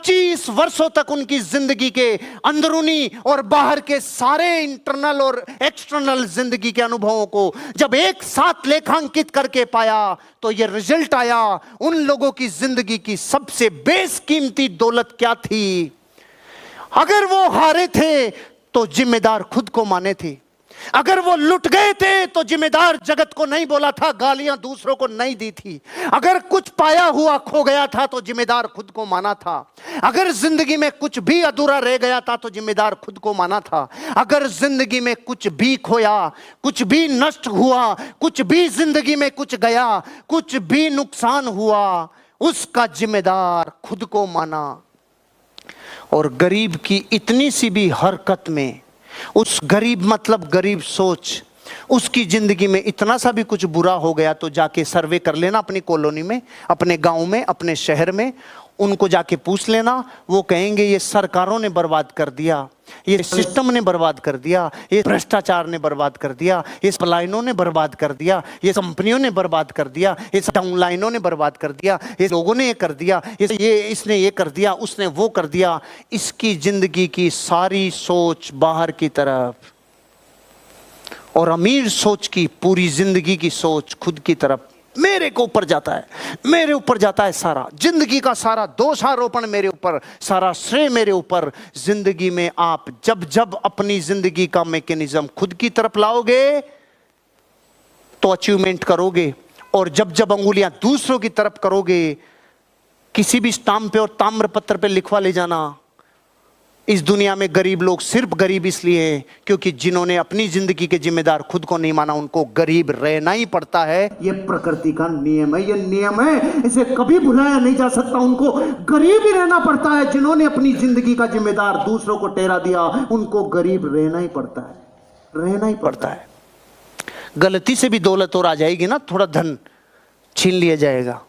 25 वर्षों तक उनकी जिंदगी के अंदरूनी और बाहर के सारे इंटरनल और एक्सटर्नल जिंदगी के अनुभवों को जब एक साथ लेखांकित करके पाया तो यह रिजल्ट आया। उन लोगों की जिंदगी की सबसे बेशकीमती दौलत क्या थी? अगर वो हारे थे तो जिम्मेदार खुद को माने थे, अगर वो लुट गए थे तो जिम्मेदार जगत को नहीं बोला था, गालियां दूसरों को नहीं दी थी, अगर कुछ पाया हुआ खो गया था तो जिम्मेदार खुद को माना था, अगर जिंदगी में कुछ भी अधूरा रह गया था तो जिम्मेदार खुद को माना था, अगर जिंदगी में कुछ भी खोया, कुछ भी नष्ट हुआ, कुछ भी जिंदगी में कुछ गया, कुछ भी नुकसान हुआ, उसका जिम्मेदार खुद को माना। और गरीब की इतनी सी भी हरकत में, उस गरीब मतलब गरीब सोच, उसकी जिंदगी में इतना सा भी कुछ बुरा हो गया तो जाके सर्वे कर लेना अपनी कॉलोनी में, अपने गांव में, अपने शहर में, उनको जाके पूछ लेना। वो कहेंगे ये सरकारों ने बर्बाद कर दिया, ये सिस्टम ने बर्बाद कर दिया, ये भ्रष्टाचार ने बर्बाद कर दिया, ये पलायनों ने बर्बाद कर दिया, ये कंपनियों ने बर्बाद कर दिया, ये डाउनलाइनों ने बर्बाद कर दिया, ये लोगों ने ये कर दिया, इसने ये कर दिया, उसने वो कर दिया। इसकी जिंदगी की सारी सोच बाहर की तरफ और अमीर सोच की पूरी जिंदगी की सोच खुद की तरफ। मेरे को ऊपर जाता है, मेरे ऊपर जाता है सारा, जिंदगी का सारा दोषारोपण मेरे ऊपर, सारा श्रेय मेरे ऊपर। जिंदगी में आप जब जब अपनी जिंदगी का मैकेनिज्म खुद की तरफ लाओगे तो अचीवमेंट करोगे, और जब जब अंगुलियां दूसरों की तरफ करोगे, किसी भी स्टाम्प पे और ताम्रपत्र पे लिखवा ले जाना, इस दुनिया में गरीब लोग सिर्फ गरीब इसलिए हैं क्योंकि जिन्होंने अपनी जिंदगी के जिम्मेदार खुद को नहीं माना, उनको गरीब रहना ही पड़ता है। ये प्रकृति का नियम है, ये नियम है, इसे कभी भुलाया नहीं जा सकता। उनको गरीब ही रहना पड़ता है। जिन्होंने अपनी जिंदगी का जिम्मेदार दूसरों को ठहरा दिया, उनको गरीब रहना ही पड़ता है, रहना ही पड़ता है। गलती से भी दौलत और आ जाएगी ना, थोड़ा धन छीन लिया जाएगा,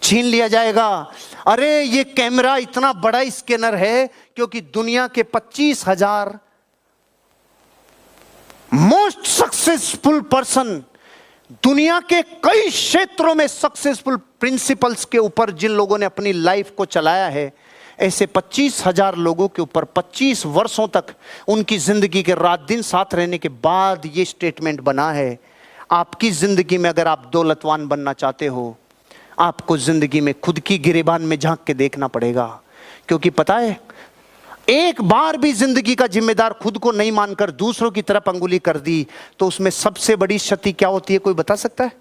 छीन लिया जाएगा। अरे ये कैमरा इतना बड़ा स्कैनर है क्योंकि दुनिया के 25,000 मोस्ट सक्सेसफुल पर्सन, दुनिया के कई क्षेत्रों में सक्सेसफुल प्रिंसिपल्स के ऊपर जिन लोगों ने अपनी लाइफ को चलाया है, ऐसे 25,000 लोगों के ऊपर 25 वर्षों तक उनकी जिंदगी के रात दिन साथ रहने के बाद ये स्टेटमेंट बना है। आपकी जिंदगी में अगर आप दौलतवान बनना चाहते हो, आपको जिंदगी में खुद की गिरेबान में झांक के देखना पड़ेगा। क्योंकि पता है, एक बार भी जिंदगी का जिम्मेदार खुद को नहीं मानकर दूसरों की तरफ अंगुली कर दी तो उसमें सबसे बड़ी क्षति क्या होती है, कोई बता सकता है?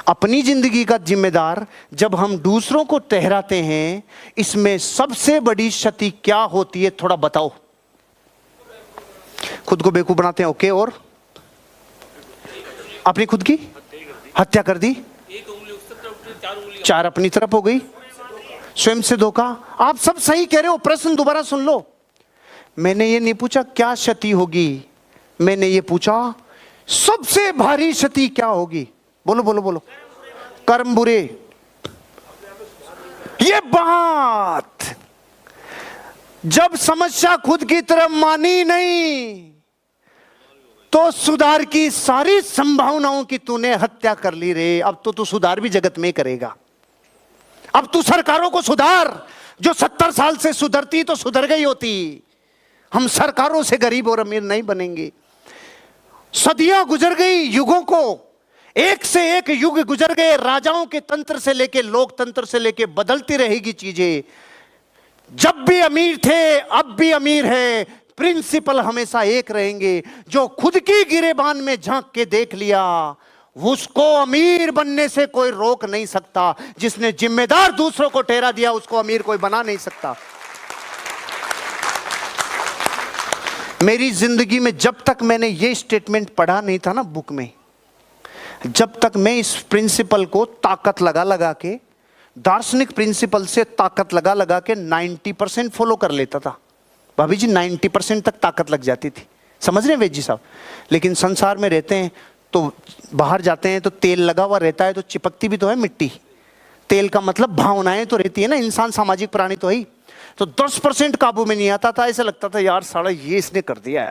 अपनी जिंदगी का जिम्मेदार जब हम दूसरों को ठहराते हैं, इसमें सबसे बड़ी क्षति क्या होती है, थोड़ा बताओ। खुद को बेवकूफ बनाते हैं, ओके, और अपनी खुद की हत्या कर दी, 4 अपनी तरफ हो गई, स्वयं से धोखा। आप सब सही कह रहे हो, प्रश्न दोबारा सुन लो। मैंने ये नहीं पूछा क्या क्षति होगी, मैंने ये पूछा सबसे भारी क्षति क्या होगी। बोलो बोलो बोलो। कर्म बुरे। ये बात जब समस्या खुद की तरफ मानी नहीं तो सुधार की सारी संभावनाओं की तूने हत्या कर ली रे। अब तो तू सुधार भी जगत में करेगा। अब तू सरकारों को सुधार, जो 70 साल से सुधरती तो सुधर गई होती। हम सरकारों से गरीब और अमीर नहीं बनेंगे। सदियां गुजर गई, युगों को एक से एक युग गुजर गए, राजाओं के तंत्र से लेके लोकतंत्र से लेके बदलती रहेगी चीजें। जब भी अमीर थे, अब भी अमीर है, प्रिंसिपल हमेशा एक रहेंगे। जो खुद की गिरेबान में झांक के देख लिया, उसको अमीर बनने से कोई रोक नहीं सकता। जिसने जिम्मेदार दूसरों को ठहरा दिया, उसको अमीर कोई बना नहीं सकता। मेरी जिंदगी में जब तक मैंने ये स्टेटमेंट पढ़ा नहीं था ना बुक में, जब तक मैं इस प्रिंसिपल को ताकत लगा लगा के, दार्शनिक प्रिंसिपल से ताकत लगा लगा के 90% फॉलो कर लेता था। भाभी जी 90% तक ताकत लग जाती थी, समझ रहे हैं वेद जी साहब। लेकिन संसार में रहते हैं तो बाहर जाते हैं तो तेल लगा हुआ रहता है तो चिपकती भी तो है मिट्टी। तेल का मतलब भावनाएं तो रहती है ना, इंसान सामाजिक प्राणी तो है ही। तो 10% काबू में नहीं आता था, ऐसा लगता था यार साला ये इसने कर दिया यार,